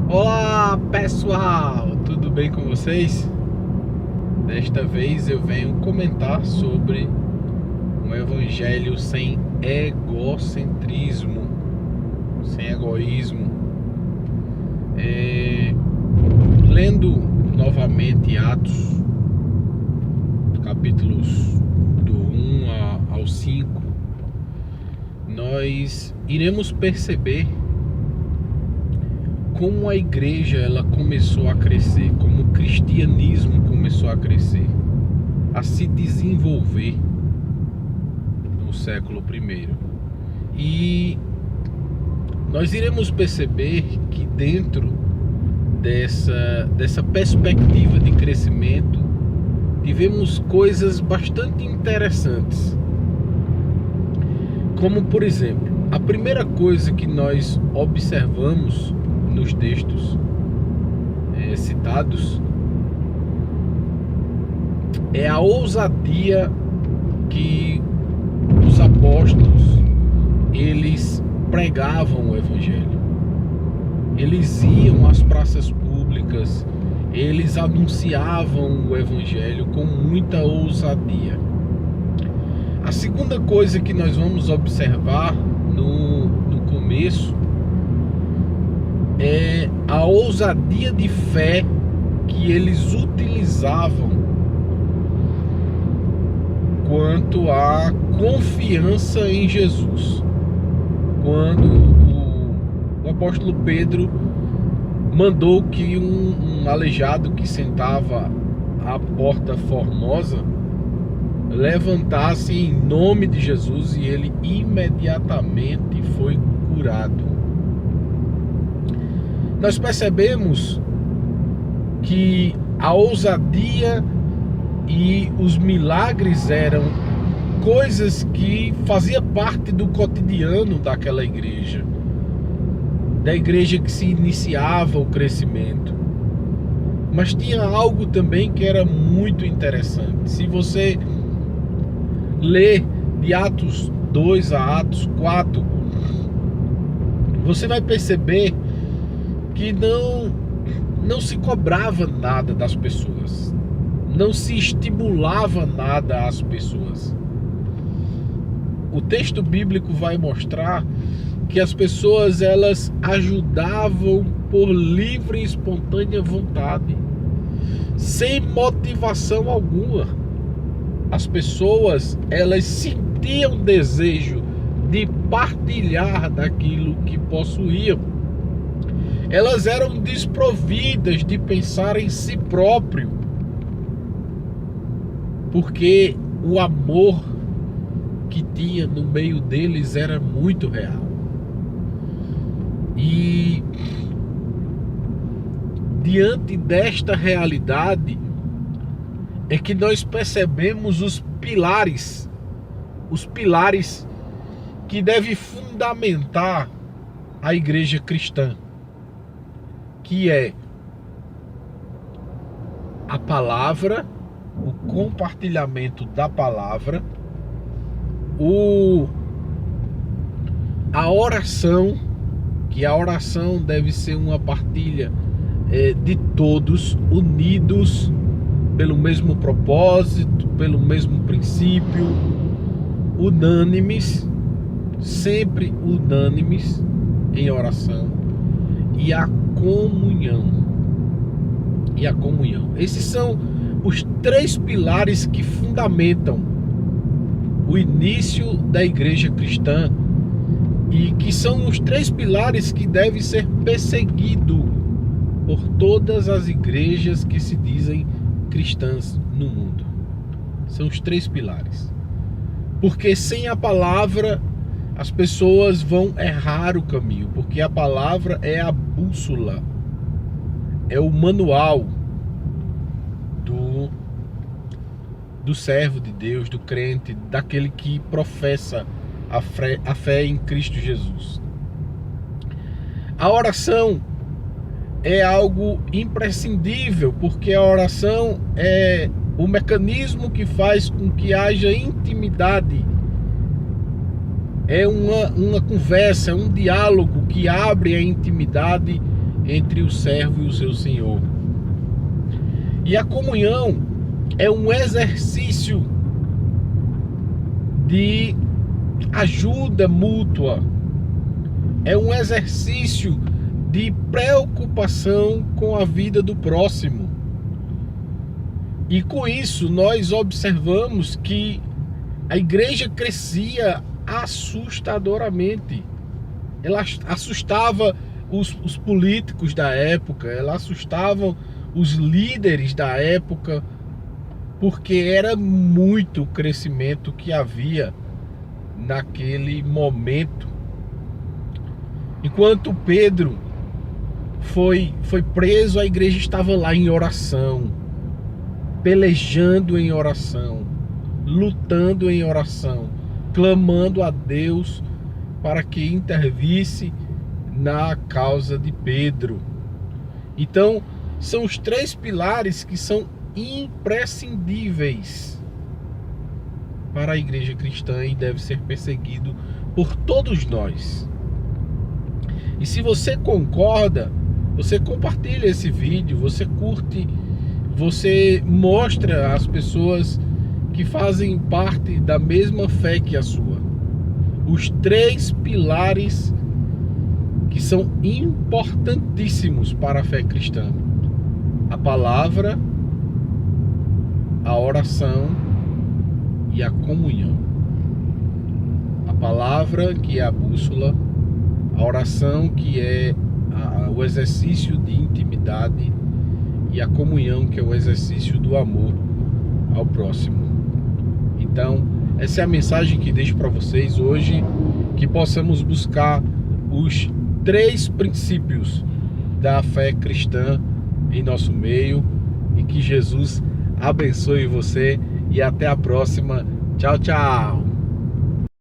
Olá pessoal, tudo bem com vocês? Desta vez eu venho comentar sobre um evangelho sem egocentrismo, sem egoísmo. Lendo novamente Atos, capítulos do 1 ao 5, nós iremos perceber como a igreja ela começou a crescer, como o cristianismo começou a crescer, a se desenvolver no século I. E nós iremos perceber que dentro dessa perspectiva de crescimento, tivemos coisas bastante interessantes. Como, por exemplo, a primeira coisa que nós observamos nos textos citados é a ousadia que os apóstolos eles pregavam o evangelho. Eles iam às praças públicas, eles anunciavam o evangelho com muita ousadia. A segunda coisa que nós vamos observar no começo é a ousadia de fé que eles utilizavam quanto à confiança em Jesus. Quando o apóstolo Pedro mandou que um aleijado que sentava à porta formosa levantasse em nome de Jesus, e ele imediatamente foi curado. Nós percebemos que a ousadia e os milagres eram coisas que faziam parte do cotidiano daquela igreja, da igreja que se iniciava o crescimento. Mas tinha algo também que era muito interessante. Se você ler de Atos 2 a Atos 4, você vai perceber que não se cobrava nada das pessoas, não se estimulava nada às pessoas. O texto bíblico vai mostrar que as pessoas elas ajudavam por livre e espontânea vontade, sem motivação alguma. As pessoas elas sentiam desejo de partilhar daquilo que possuíam. Elas eram desprovidas de pensar em si próprio, porque o amor que tinha no meio deles era muito real. E diante desta realidade é que nós percebemos os pilares que devem fundamentar a igreja cristã, que é a palavra, o compartilhamento da palavra, a oração, que a oração deve ser uma partilha de todos, unidos pelo mesmo propósito, pelo mesmo princípio, unânimes, sempre unânimes em oração, e a comunhão. Esses são os três pilares que fundamentam o início da igreja cristã, e que são os três pilares que devem ser perseguidos por todas as igrejas que se dizem cristãs no mundo. São os três pilares, porque sem a palavra as pessoas vão errar o caminho, porque a palavra é a bússola, é o manual do servo de Deus, do crente, daquele que professa a fé em Cristo Jesus. A oração é algo imprescindível, porque a oração é o mecanismo que faz com que haja intimidade. É uma conversa, é um diálogo que abre a intimidade entre o servo e o seu senhor. E a comunhão é um exercício de ajuda mútua, é um exercício de preocupação com a vida do próximo. E com isso nós observamos que a igreja crescia assustadoramente. Ela assustava os políticos da época, ela assustava os líderes da época, porque era muito o crescimento que havia naquele momento. Enquanto Pedro foi preso, a igreja estava lá em oração, pelejando em oração, lutando em oração, clamando a Deus para que intervisse na causa de Pedro. Então, são os 3 pilares que são imprescindíveis para a igreja cristã e deve ser perseguido por todos nós. E se você concorda, você compartilha esse vídeo, você curte, você mostra às pessoas que fazem parte da mesma fé que a sua. Os 3 pilares que são importantíssimos para a fé cristã: a palavra, a oração e a comunhão. A palavra, que é a bússola, a oração, que é o exercício de intimidade, e a comunhão, que é o exercício do amor ao próximo. Então, essa é a mensagem que deixo para vocês hoje, que possamos buscar os 3 princípios da fé cristã em nosso meio, e que Jesus abençoe você, e até a próxima. Tchau, tchau.